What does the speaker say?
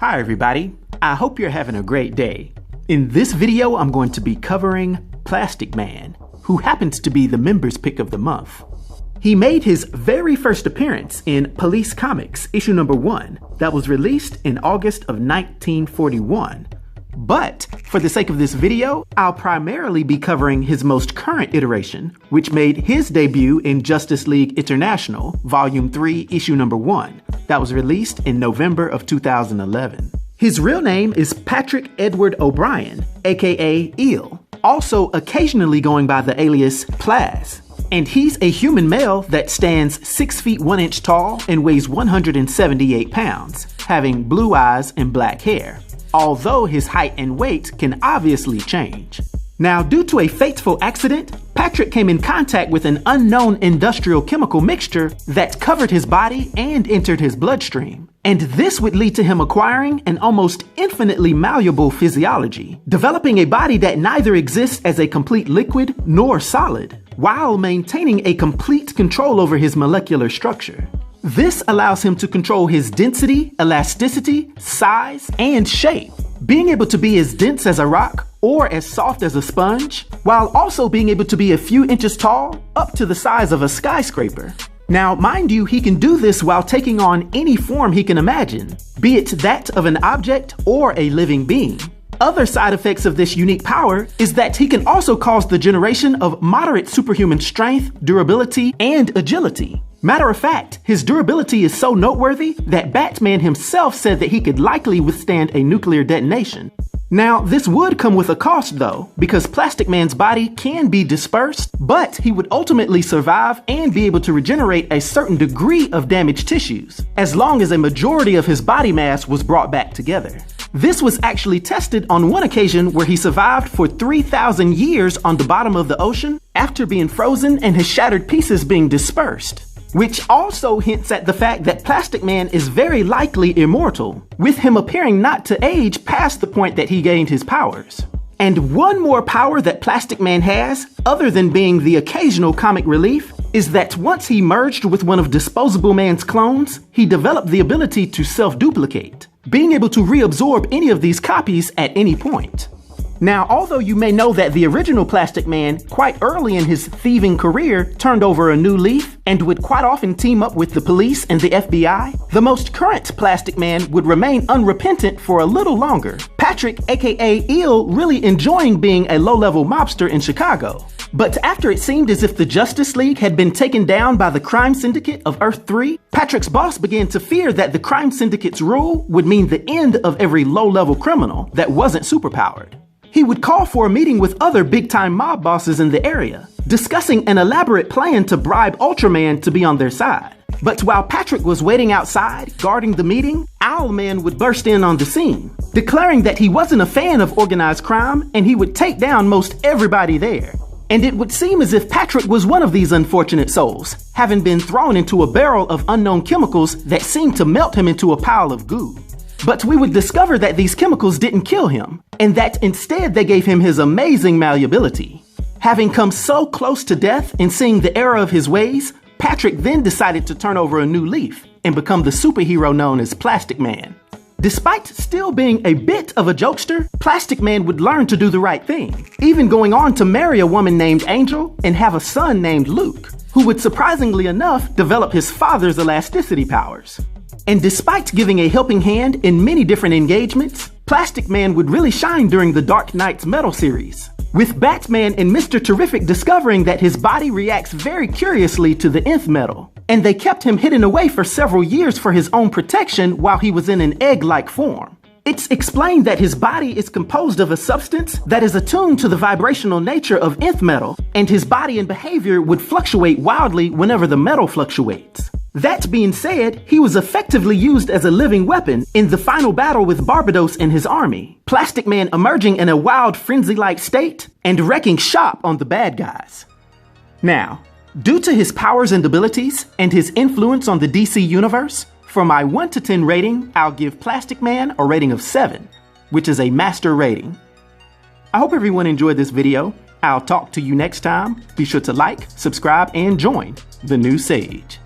Hi everybody, I hope you're having a great day. In this video, I'm going to be covering Plastic Man, who happens to be the members pick of the month. He made his very first appearance in Police Comics, issue number 1, that was released in August of 1941. But for the sake of this video, I'll primarily be covering his most current iteration, which made his debut in Justice League International, Volume 3, issue number 1, that was released in November of 2011. His real name is Patrick Edward O'Brien, aka Eel, also occasionally going by the alias Plaz. And he's a human male that stands 6 feet 1 inch tall and weighs 178 pounds, having blue eyes and black hair, although his height and weight can obviously change. Now, due to a fateful accident, Patrick came in contact with an unknown industrial chemical mixture that covered his body and entered his bloodstream. And this would lead to him acquiring an almost infinitely malleable physiology, developing a body that neither exists as a complete liquid nor solid, while maintaining a complete control over his molecular structure. This allows him to control his density, elasticity, size, and shape, being able to be as dense as a rock or as soft as a sponge, while also being able to be a few inches tall up to the size of a skyscraper. Now, mind you, he can do this while taking on any form he can imagine, be it that of an object or a living being. Other side effects of this unique power is that he can also cause the generation of moderate superhuman strength, durability, and agility. Matter of fact, his durability is so noteworthy that Batman himself said that he could likely withstand a nuclear detonation. Now, this would come with a cost though, because Plastic Man's body can be dispersed, but he would ultimately survive and be able to regenerate a certain degree of damaged tissues, as long as a majority of his body mass was brought back together. This was actually tested on one occasion where he survived for 3,000 years on the bottom of the ocean after being frozen and his shattered pieces being dispersed. Which also hints at the fact that Plastic Man is very likely immortal, with him appearing not to age past the point that he gained his powers. And one more power that Plastic Man has, other than being the occasional comic relief, is that once he merged with one of Disposable Man's clones, he developed the ability to self-duplicate, being able to reabsorb any of these copies at any point. Now, although you may know that the original Plastic Man, quite early in his thieving career, turned over a new leaf and would quite often team up with the police and the FBI, the most current Plastic Man would remain unrepentant for a little longer. Patrick, aka Eel, really enjoying being a low-level mobster in Chicago. But after it seemed as if the Justice League had been taken down by the crime syndicate of Earth 3, Patrick's boss began to fear that the crime syndicate's rule would mean the end of every low-level criminal that wasn't superpowered. He would call for a meeting with other big-time mob bosses in the area, discussing an elaborate plan to bribe Ultraman to be on their side. But while Patrick was waiting outside, guarding the meeting, Owlman would burst in on the scene, declaring that he wasn't a fan of organized crime and he would take down most everybody there. And it would seem as if Patrick was one of these unfortunate souls, having been thrown into a barrel of unknown chemicals that seemed to melt him into a pile of goo. But we would discover that these chemicals didn't kill him, and that instead they gave him his amazing malleability. Having come so close to death and seeing the error of his ways, Patrick then decided to turn over a new leaf and become the superhero known as Plastic Man. Despite still being a bit of a jokester, Plastic Man would learn to do the right thing, even going on to marry a woman named Angel and have a son named Luke, who would surprisingly enough develop his father's elasticity powers. And despite giving a helping hand in many different engagements, Plastic Man would really shine during the Dark Nth Metal series, with Batman and Mr. Terrific discovering that his body reacts very curiously to the Nth Metal, and they kept him hidden away for several years for his own protection while he was in an egg-like form. It's explained that his body is composed of a substance that is attuned to the vibrational nature of Nth Metal, and his body and behavior would fluctuate wildly whenever the metal fluctuates. That being said, he was effectively used as a living weapon in the final battle with Barbatos and his army, Plastic Man emerging in a wild frenzy-like state and wrecking shop on the bad guys. Now, due to his powers and abilities and his influence on the DC universe, for my 1 to 10 rating, I'll give Plastic Man a rating of 7, which is a master rating. I hope everyone enjoyed this video. I'll talk to you next time. Be sure to like, subscribe, and join the new Sage.